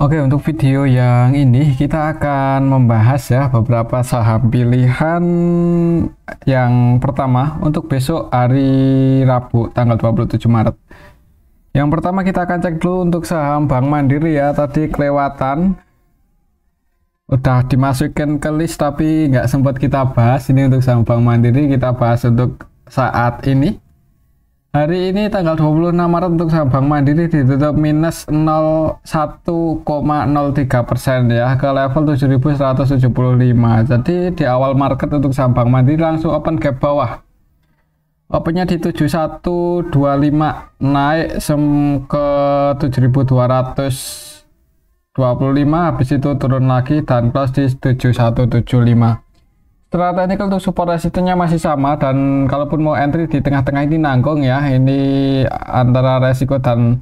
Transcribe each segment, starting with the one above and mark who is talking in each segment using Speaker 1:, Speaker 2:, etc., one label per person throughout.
Speaker 1: Oke, untuk video yang ini kita akan membahas ya beberapa saham pilihan. Yang pertama untuk besok hari Rabu tanggal 27 Maret. Yang pertama kita akan cek dulu untuk saham Bank Mandiri ya. Tadi kelewatan, udah dimasukin ke list tapi nggak sempat kita bahas. Ini untuk saham Bank Mandiri kita bahas untuk saat ini. Hari ini tanggal 26 Maret untuk saham Bank Mandiri ditutup minus 01,03% ya ke level 7.175. Jadi di awal market untuk saham Bank Mandiri langsung open gap bawah. Opennya di 7125, naik ke 7225, habis itu turun lagi dan close di 7175. Secara teknikal untuk support resistennya masih sama, dan kalaupun mau entry di tengah-tengah ini nanggung ya. Ini antara resiko dan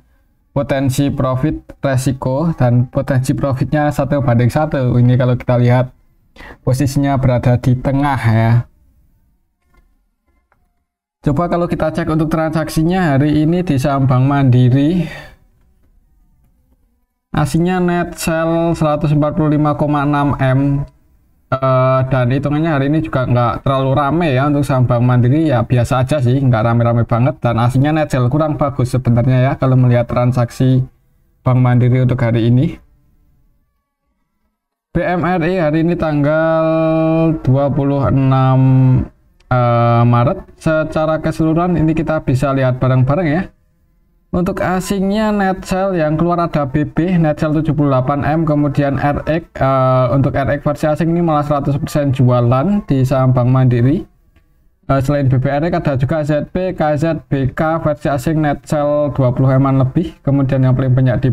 Speaker 1: potensi profit, resiko dan potensi profitnya 1:1. Ini kalau kita lihat posisinya berada di tengah ya. Coba kalau kita cek untuk transaksinya hari ini di saham Bank Mandiri, aslinya net sell 145,6 M. Dan hitungannya hari ini juga nggak terlalu rame ya untuk saham Bank Mandiri, ya biasa aja sih, nggak rame-rame banget. Dan aslinya net sell kurang bagus sebenarnya ya kalau melihat transaksi Bank Mandiri untuk hari ini. BMRI hari ini tanggal 26 Maret. Secara keseluruhan ini kita bisa lihat bareng-bareng ya. Untuk asingnya net sell yang keluar ada BB net sell 78M, kemudian RX. Untuk RX versi asing ini malah 100% jualan di saham Bank Mandiri. Selain BBRX ada juga ZP, KZ, BK versi asing net sell 20M lebih. Kemudian yang paling banyak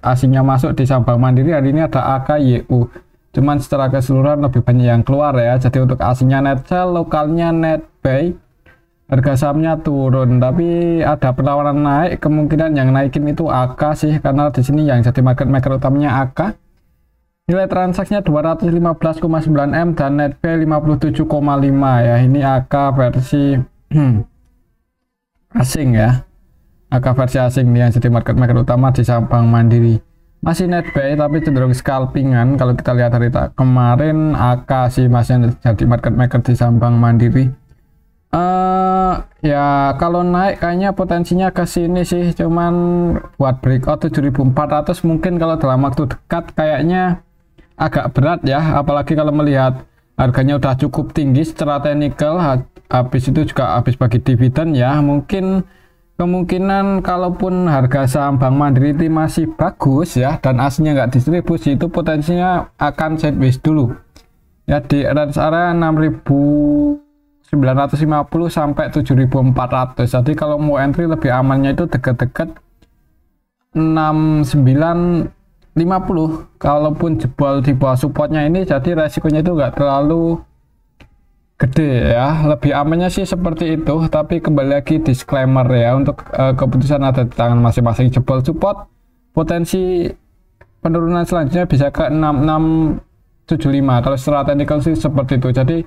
Speaker 1: asingnya masuk di saham Bank Mandiri hari ini ada AKYU. Cuman secara keseluruhan lebih banyak yang keluar ya. Jadi untuk asingnya net sell, lokalnya net buy. Harga sahamnya turun, tapi ada perlawanan naik. Kemungkinan yang naikin itu AK sih, karena di sini yang jadi market maker utamanya AK. Nilai transaksinya 215,9 M dan net pay 57,5 ya. Ini AK versi asing ya. AK versi asing nih yang jadi market maker utama di saham Bank Mandiri. Masih net buy tapi cenderung scalpingan. Kalau kita lihat hari kemarin, AK sih masih jadi market maker di saham Bank Mandiri. Ya kalau naik kayaknya potensinya ke sini sih, cuman buat breakout 7400 mungkin kalau dalam waktu dekat kayaknya agak berat ya, apalagi kalau melihat harganya udah cukup tinggi secara teknikal. Habis itu juga habis bagi dividen ya. Mungkin kemungkinan kalaupun harga saham Bank Mandiri itu masih bagus ya dan aslinya nggak distribusi, itu potensinya akan sideways dulu ya di range area 6.950 sampai 7.400. Jadi kalau mau entry lebih amannya itu dekat-dekat 6950. Kalaupun jebol di bawah supportnya ini, jadi resikonya itu nggak terlalu gede ya. Lebih amannya sih seperti itu, tapi kembali lagi disclaimer ya, untuk keputusan ada di tangan masing-masing. Jebol support, potensi penurunan selanjutnya bisa ke 6675 kalau secara teknikal sih seperti itu. Jadi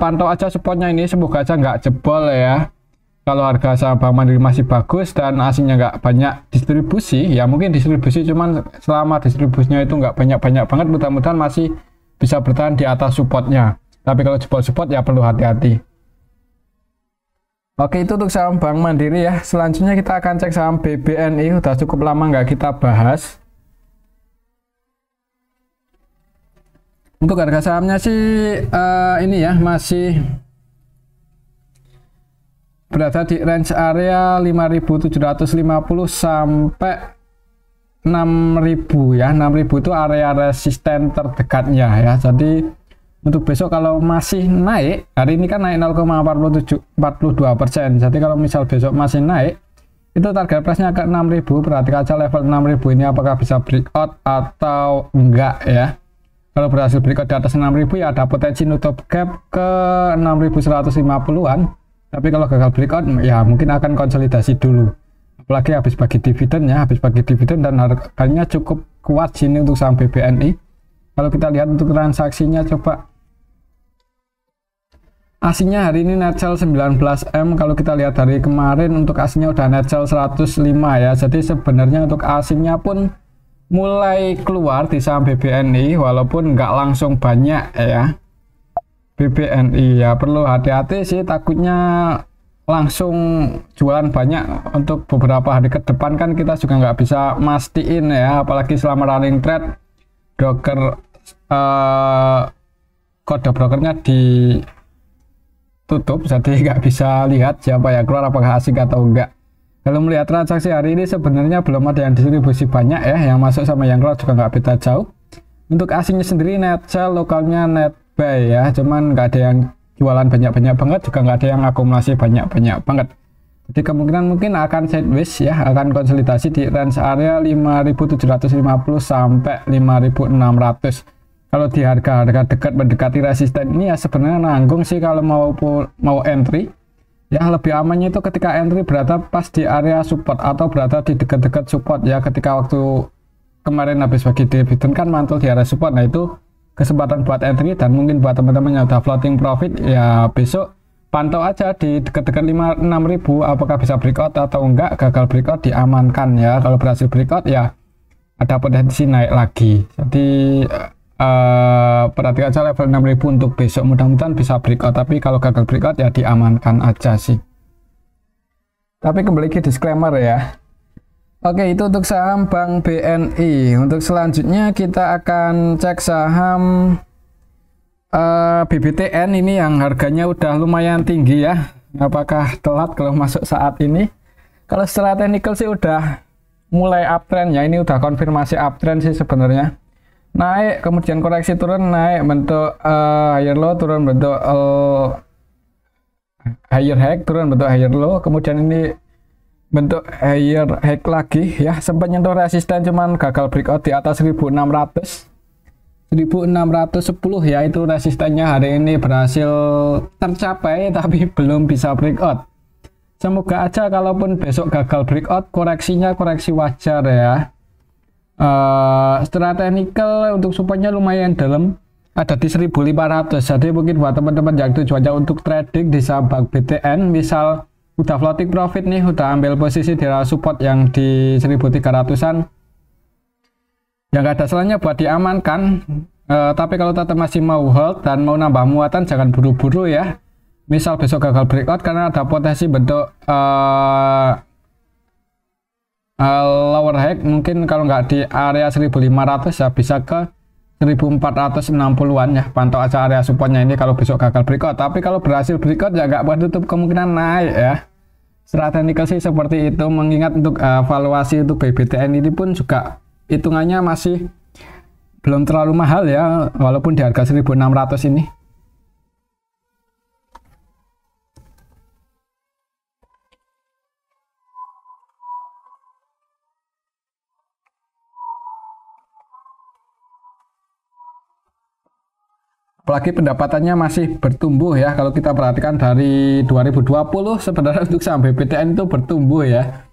Speaker 1: pantau aja supportnya ini, semoga aja nggak jebol ya. Kalau harga saham Bank Mandiri masih bagus dan aslinya nggak banyak distribusi, ya mungkin distribusi, cuman selama distribusinya itu nggak banyak-banyak banget, mudah-mudahan masih bisa bertahan di atas supportnya. Tapi kalau jebol support ya perlu hati-hati. Oke, itu untuk saham Bank Mandiri ya. Selanjutnya kita akan cek saham BBNI, udah cukup lama nggak kita bahas. Untuk harga sahamnya sih ini ya masih berada di range area 5.750 sampai 6.000 ya. 6.000 itu area resisten terdekatnya ya. Jadi untuk besok kalau masih naik, hari ini kan naik 0,42%. Jadi kalau misal besok masih naik, itu target price-nya ke 6.000. Perhatikan aja level 6.000 ini apakah bisa breakout atau enggak ya. Kalau berhasil breakout di atas 6.000 ya ada potensi nutup gap ke 6.150-an. Tapi kalau gagal breakout ya mungkin akan konsolidasi dulu. Apalagi habis bagi dividen ya, habis bagi dividen dan harganya cukup kuat sini untuk saham BBNI. Kalau kita lihat untuk transaksinya, coba aslinya hari ini net sell 19M. Kalau kita lihat dari kemarin untuk aslinya udah net sell 105 ya. Jadi sebenarnya untuk asingnya pun mulai keluar di saham BBNI walaupun nggak langsung banyak ya. BBNI ya perlu hati-hati sih, takutnya langsung jualan banyak untuk beberapa hari ke depan kan kita juga nggak bisa mastiin ya, apalagi selama running trade broker kode brokernya ditutup, jadi nggak bisa lihat siapa yang keluar apakah asing atau enggak. Kalau melihat transaksi hari ini sebenarnya belum ada yang distribusi banyak ya, yang masuk sama yang keluar juga nggak beda jauh. Untuk asingnya sendiri net sell, lokalnya net buy ya, cuman nggak ada yang jualan banyak-banyak banget, juga nggak ada yang akumulasi banyak-banyak banget. Jadi kemungkinan mungkin akan sideways ya, akan konsolidasi di range area 5.750 sampai 5.600. Kalau di harga-harga dekat mendekati resisten ini ya sebenarnya nanggung sih kalau mau entry. Ya lebih amannya itu ketika entry berada pas di area support atau berada di dekat-dekat support ya, ketika waktu kemarin habis bagi dividen kan mantul di area support. Nah itu kesempatan buat entry, dan mungkin buat teman-teman yang udah floating profit ya besok pantau aja di dekat-dekat 6.000 apakah bisa breakout atau enggak. Gagal breakout diamankan ya, kalau berhasil breakout ya ada potensi naik lagi. Jadi perhatikan aja level 6.000 untuk besok, mudah-mudahan bisa breakout, tapi kalau gagal breakout ya diamankan aja sih. Tapi kembali ke disclaimer ya. Oke, itu untuk saham Bank BNI. Untuk selanjutnya kita akan cek saham BBTN ini yang harganya udah lumayan tinggi ya. Apakah telat kalau masuk saat ini? Kalau secara teknikal sih udah mulai uptrend ya, ini udah konfirmasi uptrend sih sebenarnya. Naik kemudian koreksi turun, naik bentuk higher low, turun bentuk higher high, turun bentuk higher low, kemudian ini bentuk higher high lagi ya, sempat nyentuh resisten cuman gagal breakout di atas 1600 1610 ya, itu resistennya hari ini berhasil tercapai tapi belum bisa breakout. Semoga aja kalaupun besok gagal breakout koreksinya koreksi wajar ya. Secara teknikal untuk supportnya lumayan dalam, ada di 1500. Jadi mungkin buat teman-teman yang tujuannya untuk trading di saham Bank BTN, misal udah floating profit nih, udah ambil posisi di area support yang di 1300-an, ya nggak ada salahnya buat diamankan. Tapi kalau tetap masih mau hold dan mau nambah muatan, jangan buru-buru ya. Misal besok gagal breakout karena ada potensi bentuk lower high, mungkin kalau nggak di area 1500 ya bisa ke 1460-an ya, pantau aja area supportnya ini kalau besok gagal breakout. Tapi kalau berhasil breakout ya nggak menutup kemungkinan naik ya. Secara teknikal sih seperti itu, mengingat untuk valuasi untuk BBTN ini pun juga hitungannya masih belum terlalu mahal ya, walaupun di harga 1600 ini. Apalagi pendapatannya masih bertumbuh ya, kalau kita perhatikan dari 2020 sebenarnya untuk saham BBTN itu bertumbuh ya.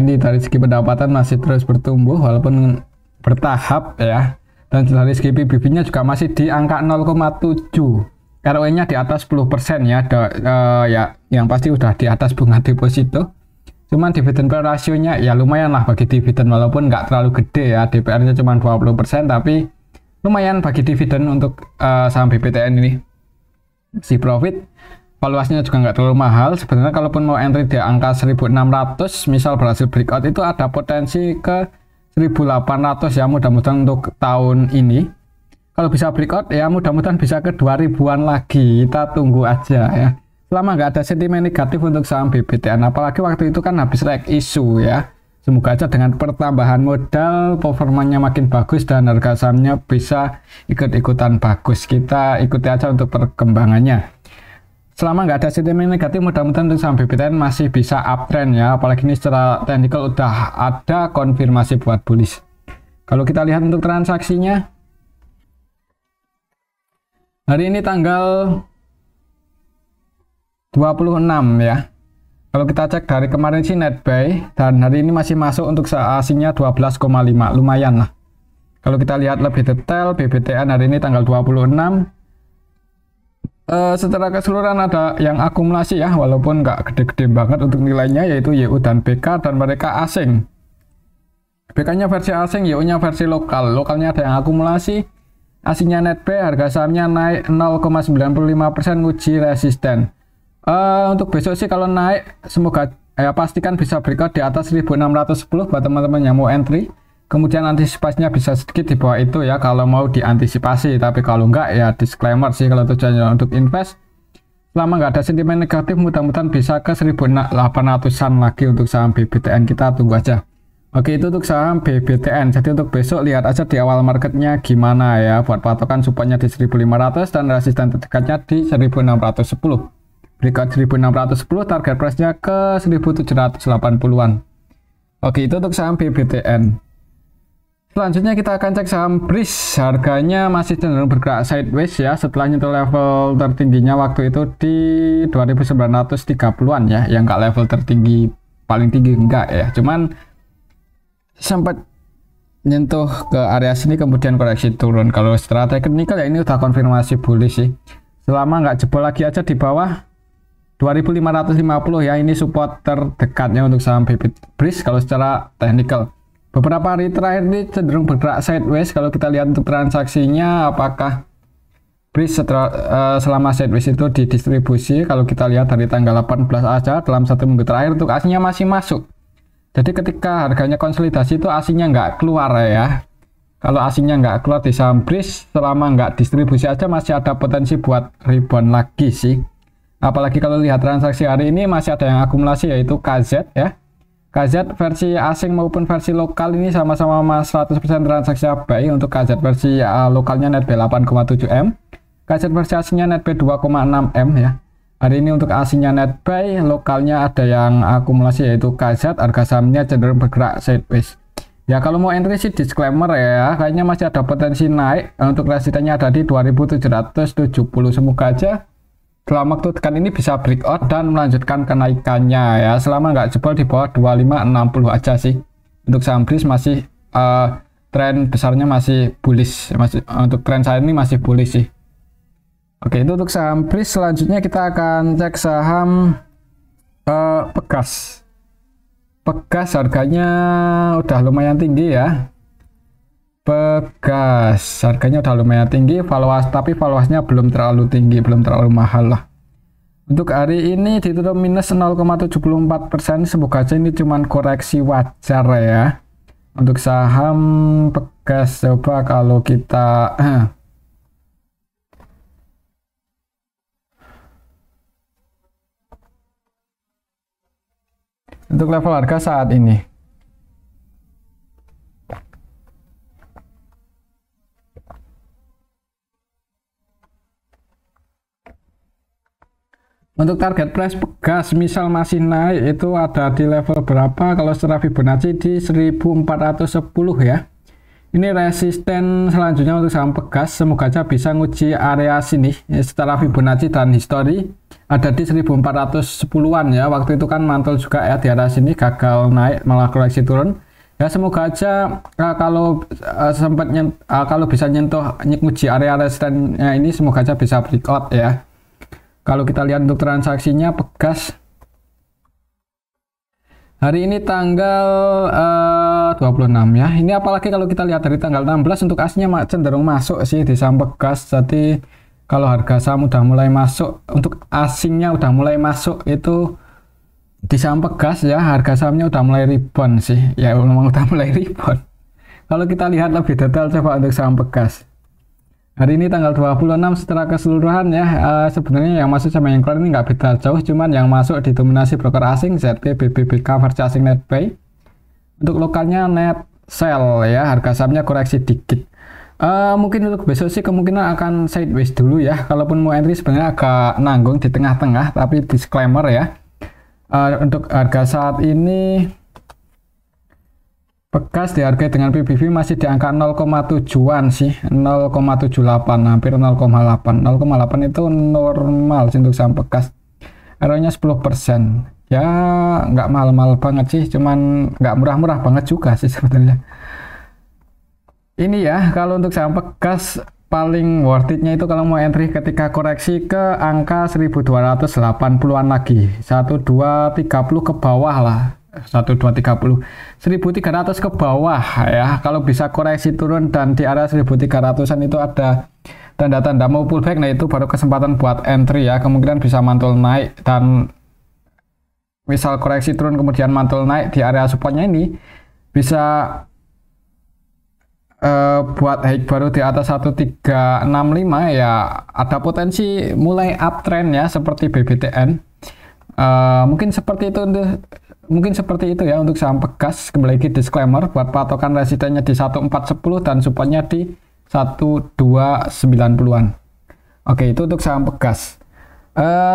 Speaker 1: Ini dari segi pendapatan masih terus bertumbuh walaupun bertahap ya, dan dari segi PBB-nya juga masih di angka 0,7, ROE-nya di atas 10% ya. Ya yang pasti udah di atas bunga deposito. Cuman dividen per rasionya ya lumayan lah bagi dividen, walaupun nggak terlalu gede ya, DPR-nya cuma 20%, tapi lumayan bagi dividen untuk saham BBTN ini. Si profit, valuasinya juga nggak terlalu mahal sebenarnya. Kalaupun mau entry di angka 1600, misal berhasil breakout, itu ada potensi ke 1800 ya, mudah-mudahan untuk tahun ini. Kalau bisa breakout ya mudah-mudahan bisa ke 2000-an lagi, kita tunggu aja ya. Selama nggak ada sentimen negatif untuk saham BBTN, apalagi waktu itu kan habis reg isu ya. Semoga aja dengan pertambahan modal performanya makin bagus dan harga sahamnya bisa ikut-ikutan bagus. Kita ikuti aja untuk perkembangannya. Selama nggak ada sentimen negatif, mudah-mudahan untuk saham BBTN masih bisa uptrend ya. Apalagi ini secara teknikal udah ada konfirmasi buat bullish. Kalau kita lihat untuk transaksinya, hari ini tanggal 26 ya. Kalau kita cek dari kemarin sih net buy, dan hari ini masih masuk untuk asingnya 12,5, lumayan lah. Kalau kita lihat lebih detail BBTN hari ini tanggal 26, secara keseluruhan ada yang akumulasi ya, walaupun nggak gede-gede banget untuk nilainya, yaitu YU dan BK, dan mereka asing. BK-nya versi asing, YO-nya versi lokal. Lokalnya ada yang akumulasi, asingnya netbuy, harga sahamnya naik 0,95%, nguji resisten. Untuk besok sih kalau naik, semoga ya pastikan bisa breakout di atas 1610 buat teman-teman yang mau entry. Kemudian antisipasinya bisa sedikit di bawah itu ya kalau mau diantisipasi, tapi kalau enggak ya disclaimer sih kalau tujuannya untuk invest. Selama nggak ada sentimen negatif, mudah-mudahan bisa ke 1800-an lagi untuk saham BBTN. Kita tunggu aja. Oke, itu untuk saham BBTN. Jadi untuk besok lihat aja di awal marketnya gimana ya. Buat patokan supportnya di 1500 dan resisten terdekatnya di 1610. Breakout 1610, target price-nya ke 1780-an. Oke, itu untuk saham BBTN. Selanjutnya kita akan cek saham BRIS. Harganya masih cenderung bergerak sideways ya, setelah nyentuh level tertingginya waktu itu di 2930-an ya, yang enggak level tertinggi paling tinggi enggak ya, cuman sempat nyentuh ke area sini kemudian koreksi turun. Kalau secara teknikal ya ini udah konfirmasi bullish sih. Selama nggak jebol lagi aja di bawah 2550 ya, ini support terdekatnya untuk saham BRIS kalau secara teknikal. Beberapa hari terakhir ini cenderung bergerak sideways. Kalau kita lihat untuk transaksinya, apakah BRIS selama sideways itu didistribusi. Kalau kita lihat dari tanggal 18 aja dalam 1 minggu terakhir untuk asingnya masih masuk. Jadi ketika harganya konsolidasi itu asingnya nggak keluar ya. Kalau asingnya nggak keluar di saham BRIS, selama nggak distribusi aja masih ada potensi buat rebound lagi sih. Apalagi kalau lihat transaksi hari ini masih ada yang akumulasi yaitu KZ ya. KZ versi asing maupun versi lokal ini sama-sama 100% transaksi buy. Untuk KZ versi lokalnya netbuy 8,7 M, KZ versi asingnya netbuy 2,6 M ya. Hari ini untuk asingnya netbuy, lokalnya ada yang akumulasi yaitu KZ, harga sahamnya cenderung bergerak sideways. Ya kalau mau entry sih disclaimer ya, kayaknya masih ada potensi naik. Untuk resistennya ada di 2770. Semoga aja dalam waktu tekan ini bisa breakout dan melanjutkan kenaikannya ya, selama nggak jebol di bawah 2560 aja sih. Untuk saham BRIS masih tren besarnya masih bullish, untuk tren saat ini masih bullish sih. Oke, itu untuk saham BRIS. Selanjutnya kita akan cek saham Pegas. Pegas harganya udah lumayan tinggi ya. Pegas harganya udah lumayan tinggi, tapi valuasinya belum terlalu tinggi, belum terlalu mahal lah. Untuk hari ini ditutup minus 0,74%. Semoga aja ini cuman koreksi wajar ya. Untuk saham Pegas, coba kalau kita untuk level harga saat ini. Untuk target price Pegas misal masih naik itu ada di level berapa? Kalau secara Fibonacci di 1410 ya. Ini resisten selanjutnya untuk saham Pegas, semoga aja bisa nguji area sini secara Fibonacci dan history ada di 1410-an ya. Waktu itu kan mantul juga ya di area sini, gagal naik malah koreksi turun. Ya semoga aja kalau kalau bisa nyentuh nguji area resistennya ini, semoga aja bisa breakout ya. Kalau kita lihat untuk transaksinya Pegas hari ini tanggal 26 ya. Ini apalagi kalau kita lihat dari tanggal 16 untuk asnya cenderung masuk sih di saham Pegas. Jadi kalau harga saham udah mulai masuk, untuk asingnya udah mulai masuk itu di saham Pegas ya, harga sahamnya udah mulai rebound sih. Ya memang udah mulai rebound. Kalau kita lihat lebih detail coba untuk saham Pegas. Hari ini tanggal 26 secara keseluruhan ya, sebenarnya yang masuk sama yang keluar ini nggak beda jauh, cuman yang masuk didominasi broker asing, ZP, BBBK versi asing netbuy. Untuk lokalnya Netsel ya, harga sahamnya koreksi dikit. Mungkin untuk besok sih kemungkinan akan sideways dulu ya, kalaupun mau entry sebenarnya agak nanggung di tengah-tengah, tapi disclaimer ya. Untuk harga saat ini Pegas dihargai dengan PBV masih di angka 0,7an sih, 0,78, hampir 0,8. 0,8 itu normal sih untuk saham Pegas. ROE-nya 10%. Ya nggak mahal-mahal banget sih, cuman nggak murah-murah banget juga sih sebenarnya. Ini ya, kalau untuk saham Pegas paling worth it-nya itu kalau mau entry ketika koreksi ke angka 1280-an lagi. 1230 ke bawah lah. 1230 1300 ke bawah ya. Kalau bisa koreksi turun dan di area 1300-an itu ada tanda-tanda mau pullback, nah itu baru kesempatan buat entry ya. Kemungkinan bisa mantul naik, dan misal koreksi turun kemudian mantul naik di area supportnya ini bisa buat high baru di atas 1365 ya. Ada potensi mulai uptrend ya seperti BBTN. Mungkin seperti itu ya untuk saham Pegas. Kembali lagi disclaimer buat patokan resistennya di 1410 dan supportnya di 1290-an. Oke, itu untuk saham Pegas.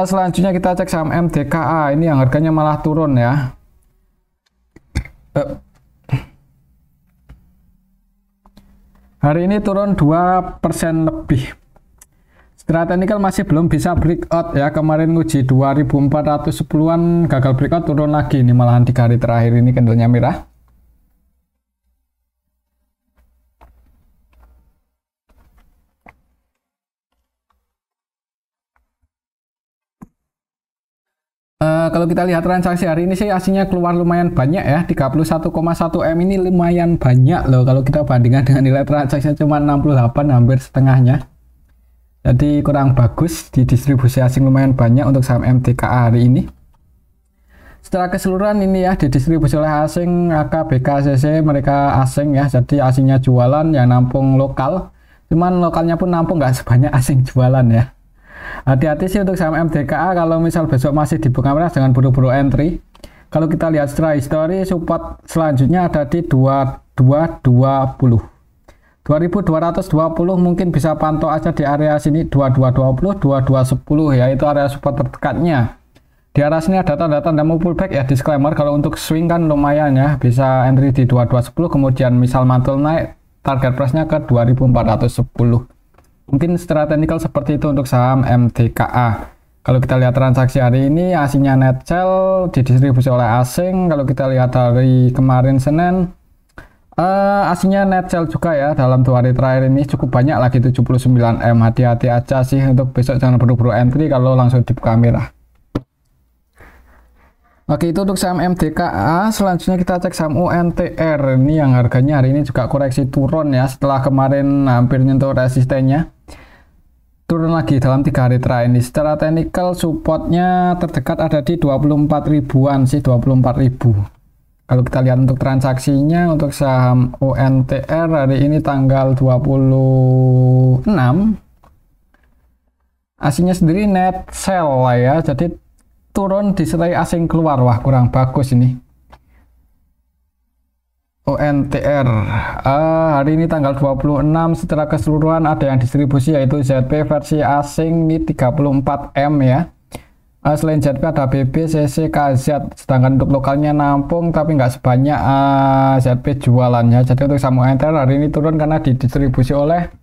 Speaker 1: Selanjutnya kita cek saham MDKA. Ini yang harganya malah turun ya. Hari ini turun 2% lebih. Secara teknikal masih belum bisa breakout ya. Kemarin nguji 2410-an gagal breakout, turun lagi. Ini malahan 3 hari terakhir ini candlenya merah. Kalau kita lihat transaksi hari ini sih aslinya keluar lumayan banyak ya, 31,1 M ini lumayan banyak loh kalau kita bandingkan dengan nilai transaksinya cuma 68, hampir setengahnya. Jadi kurang bagus, di distribusi asing lumayan banyak untuk saham MDKA hari ini. Secara keseluruhan ini ya didistribusi oleh asing, AKBKCC mereka asing ya, jadi asingnya jualan, yang nampung lokal. Cuman lokalnya pun nampung nggak sebanyak asing jualan ya. Hati-hati sih untuk saham MDKA, kalau misal besok masih dibuka merah jangan buru-buru entry. Kalau kita lihat secara histori, support selanjutnya ada di 2220. 2220 mungkin bisa pantau aja di area sini 2220, 2210 ya, itu area support terdekatnya. Di area sini ada tanda-tanda mau pullback ya, disclaimer kalau untuk swing kan lumayan ya, bisa entry di 2210 kemudian misal mantul naik target price-nya ke 2410. Mungkin secara teknikal seperti itu untuk saham MDKA. Kalau kita lihat transaksi hari ini, aslinya net sell didistribusi oleh asing. Kalau kita lihat dari kemarin Senin, aslinya net sell juga ya. Dalam 2 hari terakhir ini cukup banyak lagi 79 M. Hati-hati aja sih untuk besok, jangan buru-buru entry kalau langsung dibuka merah. Oke, itu untuk saham MDKA. Selanjutnya kita cek saham UNTR. Ini yang harganya hari ini juga koreksi turun ya, setelah kemarin hampir nyentuh resistennya. Turun lagi dalam 3 hari terakhir ini. Secara teknikal supportnya terdekat ada di 24 ribuan sih, 24 ribu. Kalau kita lihat untuk transaksinya untuk saham UNTR hari ini tanggal 26, aslinya sendiri net sell lah ya, jadi turun disertai asing keluar. Wah, kurang bagus ini UNTR. Hari ini tanggal 26 secara keseluruhan ada yang distribusi yaitu ZP versi asing ini 34 M ya. Selain ZP ada BB, CC, KZ, sedangkan untuk lokalnya nampung tapi nggak sebanyak ZP jualannya. Jadi untuk saham UNTR hari ini turun karena didistribusi oleh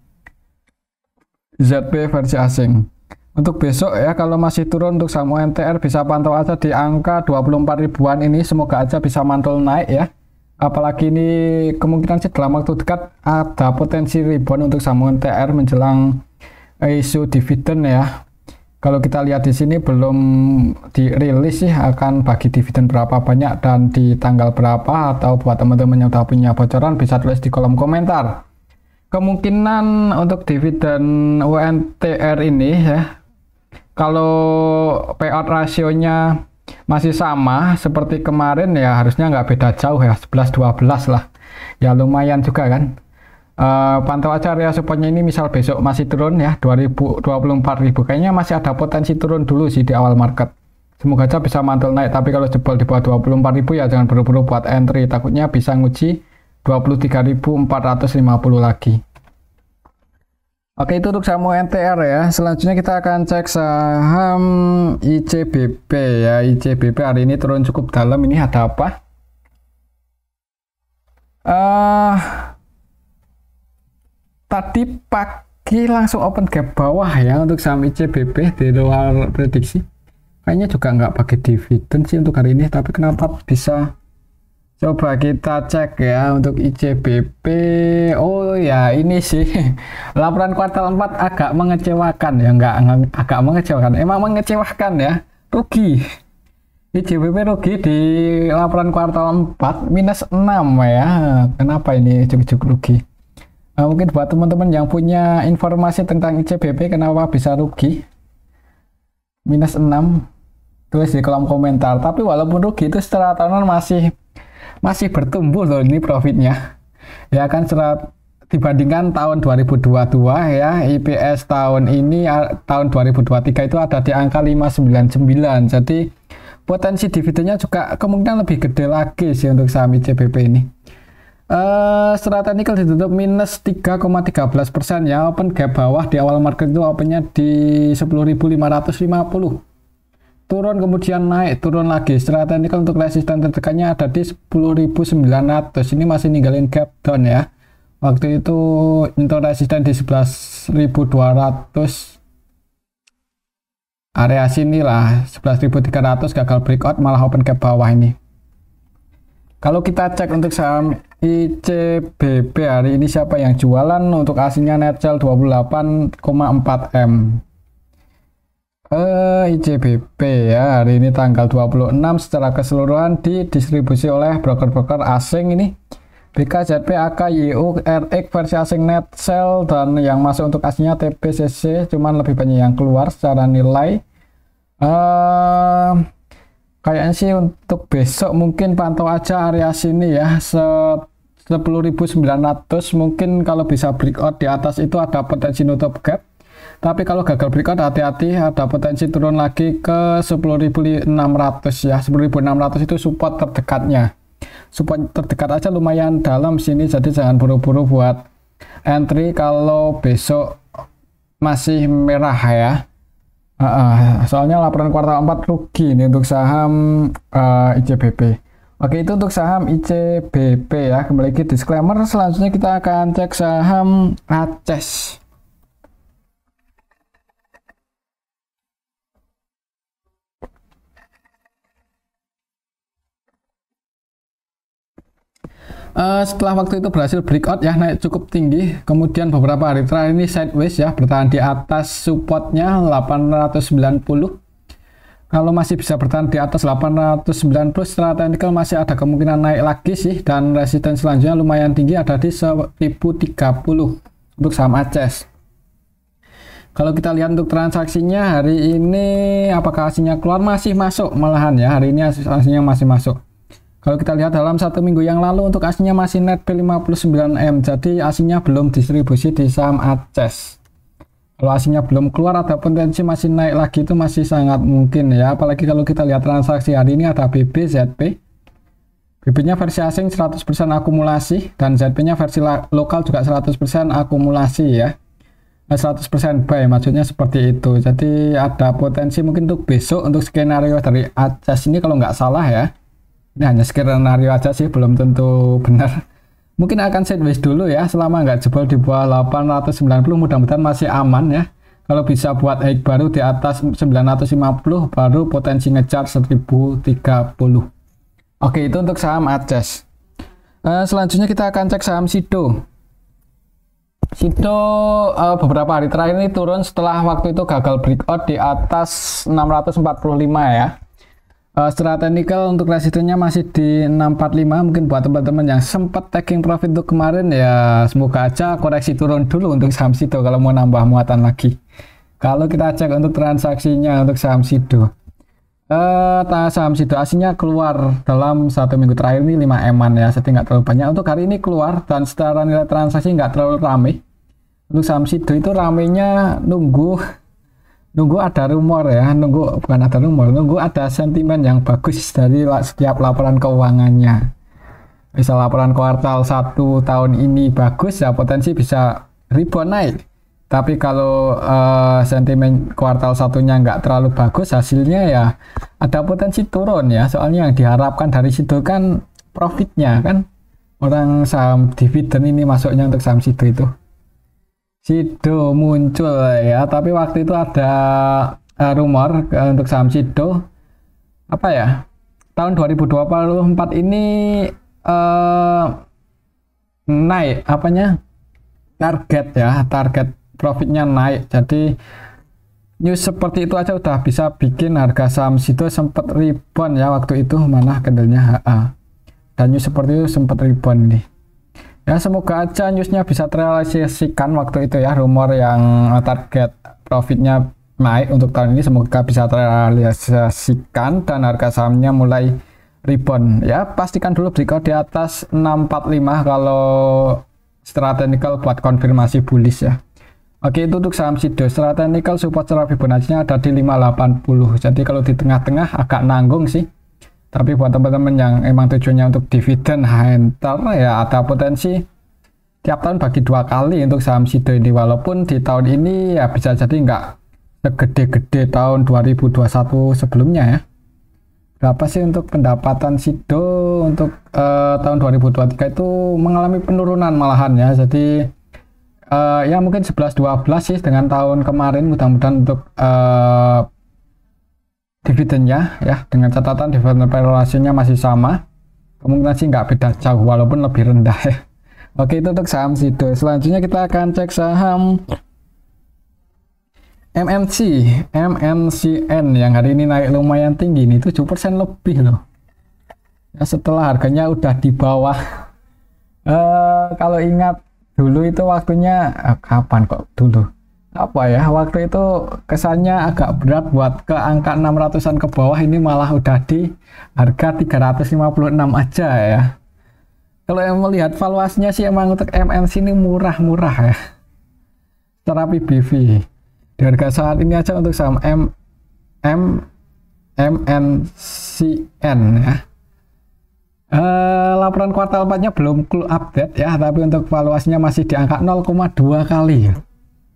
Speaker 1: ZP versi asing. Untuk besok ya, kalau masih turun untuk saham UNTR bisa pantau aja di angka 24 ribuan ini, semoga aja bisa mantul naik ya. Apalagi ini kemungkinan sih dalam waktu dekat ada potensi rebound untuk saham UNTR menjelang isu dividen ya. Kalau kita lihat di sini belum dirilis sih akan bagi dividen berapa banyak dan di tanggal berapa, atau buat teman-teman yang udah punya bocoran bisa tulis di kolom komentar. Kemungkinan untuk dividen UNTR ini ya, kalau payout rasionya masih sama seperti kemarin ya harusnya nggak beda jauh ya, 11-12 lah ya, lumayan juga kan. Pantau aja area supportnya ini, misal besok masih turun ya 24.000, kayaknya masih ada potensi turun dulu sih di awal market, semoga aja bisa mantul naik. Tapi kalau jebol di bawah 24.000 ya jangan buru-buru buat entry, takutnya bisa nguji 23.450 lagi. Oke, itu untuk saham UNTR ya. Selanjutnya kita akan cek saham ICBP ya. ICBP hari ini turun cukup dalam. Ini ada apa? Tadi pagi langsung open gap bawah ya untuk saham ICBP di luar prediksi. Kayaknya juga nggak pakai dividen sih untuk hari ini. Tapi kenapa bisa? Coba kita cek ya untuk ICBP. Oh ya, ini sih laporan kuartal 4 agak mengecewakan ya, agak mengecewakan, emang mengecewakan ya, rugi. IJBP rugi di laporan kuartal 4 minus 6 ya. Kenapa ini cukup rugi? Mungkin buat teman-teman yang punya informasi tentang IJBP kenapa bisa rugi minus 6, tulis di kolom komentar. Tapi walaupun rugi itu secara tahunan masih bertumbuh loh ini profitnya. Ya kan, secara dibandingkan tahun 2022 ya, IPS tahun ini tahun 2023 itu ada di angka 599. Jadi potensi dividennya juga kemungkinan lebih gede lagi sih untuk saham IJBP ini. Secara teknikal ditutup minus 3,13% ya. Open gap bawah di awal market itu opennya di 10.550. Turun kemudian naik, turun lagi. Secara teknikal untuk resisten terdekatnya ada di 10.900. Ini masih ninggalin gap down ya. Waktu itu untuk resisten di 11.200. Area sini lah 11.300 gagal breakout, malah open gap bawah ini. Kalau kita cek untuk saham IJBP hari ini siapa yang jualan, untuk aslinya Netcell 28,4 M. IJBP ya hari ini tanggal 26 secara keseluruhan didistribusi oleh broker-broker asing ini. BKZP, AK, YU, RX versi asing Netcell, dan yang masuk untuk aslinya TPCC, cuman lebih banyak yang keluar secara nilai. Kayaknya sih untuk besok mungkin pantau aja area sini ya, 10.900. Mungkin kalau bisa breakout di atas itu ada potensi nutup gap. Tapi kalau gagal breakout hati-hati, ada potensi turun lagi ke 10.600 ya. 10.600 itu support terdekatnya. Support terdekat aja lumayan dalam sini, jadi jangan buru-buru buat entry kalau besok masih merah ya. Soalnya laporan kuartal 4 rugi nih untuk saham IJBP. Oke, itu untuk saham IJBP ya. Kembali lagi disclaimer, selanjutnya kita akan cek saham ACES. Setelah waktu itu berhasil breakout ya, naik cukup tinggi, kemudian beberapa hari terakhir ini sideways ya, bertahan di atas supportnya 890. Kalau masih bisa bertahan di atas 890 secara teknikal masih ada kemungkinan naik lagi sih, dan resisten selanjutnya lumayan tinggi ada di 1030 untuk saham ACES. Kalau kita lihat untuk transaksinya hari ini, apakah aslinya keluar? Masih masuk malahan ya, hari ini aslinya masih masuk. Kalau kita lihat dalam 1 minggu yang lalu untuk aslinya masih net P59M, jadi aslinya belum distribusi di saham ACES. Kalau aslinya belum keluar, ada potensi masih naik lagi, itu masih sangat mungkin ya. Apalagi kalau kita lihat transaksi hari ini ada BBZP. BB-nya versi asing 100% akumulasi, dan ZP-nya versi lokal juga 100% akumulasi ya. 100% buy, maksudnya seperti itu. Jadi ada potensi mungkin untuk besok untuk skenario dari ACES ini kalau nggak salah ya. Ini hanya skenario aja sih, belum tentu benar. Mungkin akan sideways dulu ya, selama nggak jebol di bawah 890, mudah-mudahan masih aman ya. Kalau bisa buat high baru di atas 950, baru potensi ngejar 1030. Oke, itu untuk saham ACES. Selanjutnya kita akan cek saham SIDO. SIDO beberapa hari terakhir ini turun setelah waktu itu gagal breakout di atas 645 ya. Secara teknikal untuk resistennya masih di 645. Mungkin buat teman-teman yang sempat taking profit untuk kemarin ya, semoga aja koreksi turun dulu untuk saham SIDO kalau mau nambah muatan lagi. Kalau kita cek untuk transaksinya untuk saham SIDO, saham SIDO aslinya keluar dalam 1 minggu terakhir ini 5 eman ya, jadi nggak terlalu banyak. Untuk hari ini keluar dan secara nilai transaksi nggak terlalu rame. Untuk saham SIDO itu ramenya nunggu ada rumor ya, nunggu ada sentimen yang bagus dari setiap laporan keuangannya. Misal laporan kuartal 1 tahun ini bagus ya, potensi bisa rebound naik. Tapi kalau sentimen kuartal satunya nggak terlalu bagus, hasilnya ya ada potensi turun ya. Soalnya yang diharapkan dari situ kan profitnya kan. Orang saham dividen ini masuknya untuk saham SIDO itu. SIDO muncul ya, tapi waktu itu ada rumor untuk saham SIDO apa ya, tahun 2024 ini naik apanya, target profitnya naik, jadi news seperti itu aja udah bisa bikin harga saham situ sempat rebound ya waktu itu, mana candlenya HA. Dan news seperti itu sempat rebound nih. Ya semoga aja newsnya bisa terrealisasikan waktu itu ya, rumor yang target profitnya naik untuk tahun ini semoga bisa terrealisasikan dan harga sahamnya mulai rebound ya. Pastikan dulu breakout di atas 645 kalau secara technical buat konfirmasi bullish ya. Oke, itu untuk saham Sido. Secara technical support secara Fibonacci-nya ada di 580. Jadi kalau di tengah-tengah agak nanggung sih. Tapi buat teman-teman yang emang tujuannya untuk dividen hunter ya, ada potensi tiap tahun bagi 2 kali untuk saham Sido ini. Walaupun di tahun ini ya bisa jadi nggak segede-gede tahun 2021 sebelumnya ya. Berapa sih untuk pendapatan Sido untuk tahun 2023 itu mengalami penurunan malahan ya. Jadi ya mungkin 11-12 sih dengan tahun kemarin, mudah-mudahan untuk dividennya ya, dengan catatan dividen per ratio-nya masih sama, kemungkinan sih nggak beda jauh walaupun lebih rendah ya. Oke, itu untuk saham Sido. Selanjutnya kita akan cek saham MNCN yang hari ini naik lumayan tinggi nih, 7% lebih loh ya, setelah harganya udah di bawah. Kalau ingat dulu itu waktunya kapan kok dulu apa ya, waktu itu kesannya agak berat buat ke angka 600-an ke bawah, ini malah udah di harga 356 aja ya. Kalau yang melihat valuasinya sih emang untuk MNC ini murah-murah ya secara PBV. Di harga saat ini aja untuk saham MNCN ya. Laporan kuartal 4-nya belum update ya, tapi untuk valuasinya masih di angka 0,2 kali.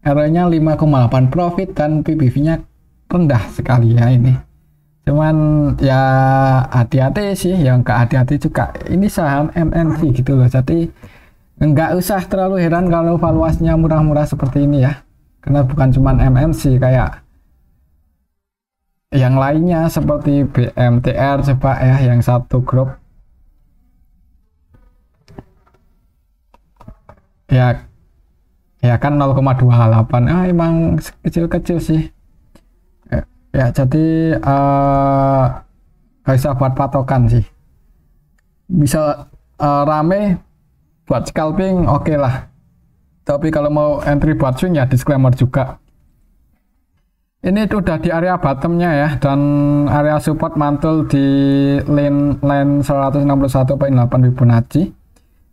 Speaker 1: ROE-nya 5,8 profit dan PBV-nya rendah sekali ya ini. Cuman ya hati-hati sih, yang nggak hati-hati juga ini saham MNC gitu loh. Jadi nggak usah terlalu heran kalau valuasinya murah-murah seperti ini ya. Karena bukan cuma MNC, kayak yang lainnya seperti BMTR coba ya, yang satu grup ya kan 0,28. Emang kecil-kecil sih ya, jadi gak bisa buat patokan sih. Bisa rame buat scalping oke lah, tapi kalau mau entry buat swing ya disclaimer juga. Ini udah di area bottomnya ya, dan area support mantul di line 161.8 Fibonacci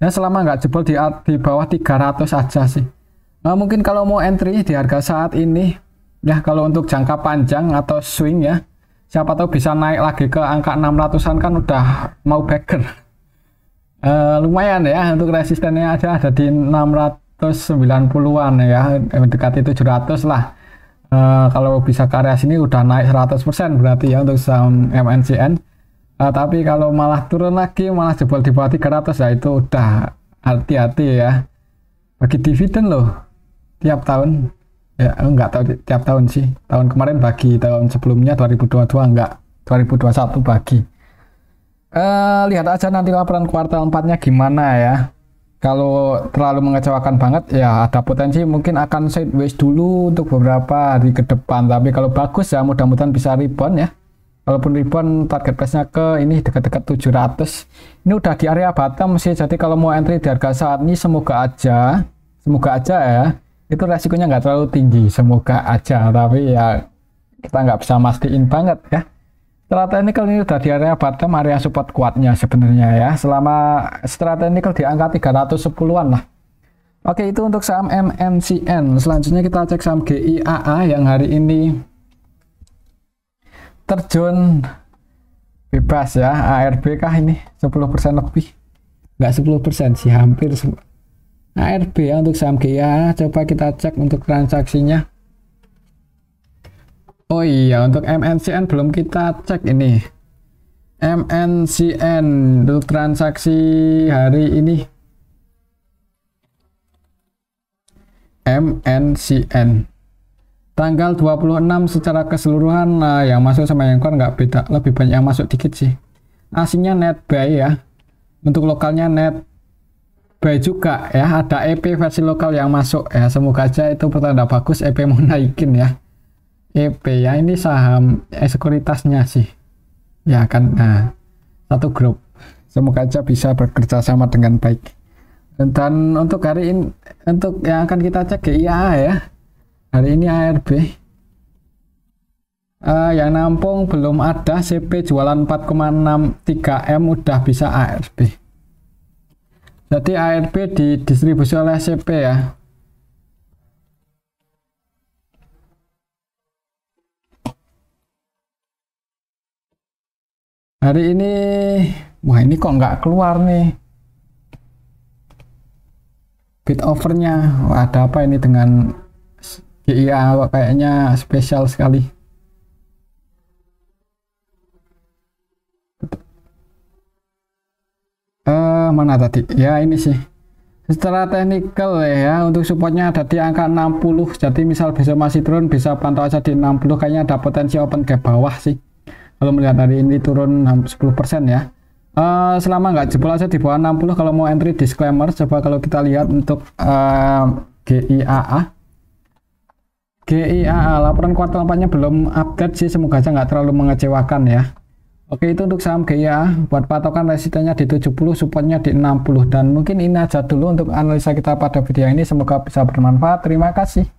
Speaker 1: ya, selama nggak jebol di bawah 300 aja sih. Nah, mungkin kalau mau entry di harga saat ini ya, kalau untuk jangka panjang atau swing ya, siapa tahu bisa naik lagi ke angka 600-an kan udah mau bagger. Lumayan ya, untuk resistennya ada di 690-an ya, mendekati 700 lah. Kalau bisa ke area sini udah naik 100% berarti ya untuk saham MNCN. Tapi kalau malah turun lagi, malah jebol di bawah 300 ya, itu udah hati-hati ya. Bagi dividen loh tiap tahun ya, enggak tahu tiap tahun sih, tahun kemarin bagi, tahun sebelumnya 2022 enggak, 2021 bagi. Lihat aja nanti laporan kuartal 4-nya gimana ya. Kalau terlalu mengecewakan banget ya, ada potensi mungkin akan sideways dulu untuk beberapa hari ke depan. Tapi kalau bagus ya mudah-mudahan bisa rebound ya. Walaupun rebound target price-nya ke ini dekat-dekat 700. Ini udah di area bottom sih. Jadi kalau mau entry di harga saat ini semoga aja ya, itu resikonya nggak terlalu tinggi, semoga aja. Tapi ya kita nggak bisa mastiin banget ya. Secara technical ini udah di area bottom, area support kuatnya sebenarnya ya. Selama secara technical di angka 310-an lah. Oke, itu untuk saham MNCN. Selanjutnya kita cek saham GIAA yang hari ini terjun bebas ya. ARB kah ini 10% lebih, nggak 10% sih, hampir ARB ya untuk saham GIAA. Coba kita cek untuk transaksinya. Oh iya, untuk MNCN belum kita cek ini. MNCN untuk transaksi hari ini. MNCN tanggal 26 secara keseluruhan, yang masuk sama yang keluar nggak beda, lebih banyak yang masuk dikit sih. Aslinya net buy ya, untuk lokalnya net buy juga ya, ada EP versi lokal yang masuk ya. Semoga aja itu pertanda bagus, EP mau naikin ya. EP ya, ini saham sekuritasnya sih ya kan. Nah, satu grup, semoga aja bisa bekerja sama dengan baik. Dan untuk hari ini, untuk yang akan kita cek GIAA ya, hari ini ARB yang nampung belum ada. CP jualan 4,63 M udah bisa ARB, jadi ARB didistribusi oleh CP ya. Hari ini, wah ini kok nggak keluar nih bid overnya. Wah, ada apa ini dengan GIA, kayaknya spesial sekali. Mana tadi ya, ini sih secara teknikal ya, untuk supportnya ada di angka 60. Jadi misal besok masih turun, bisa pantau aja di 60, kayaknya ada potensi open gap bawah sih kalau melihat hari ini turun 10% ya. Selama nggak jebol aja di bawah 60 kalau mau entry. Disclaimer, coba kalau kita lihat untuk GIAA laporan kuartal 4-nya belum update sih, semoga aja nggak terlalu mengecewakan ya. Oke, itu untuk saham GIAA. Buat patokan resistennya di 70, supportnya di 60. Dan mungkin ini aja dulu untuk analisa kita pada video ini, semoga bisa bermanfaat. Terima kasih.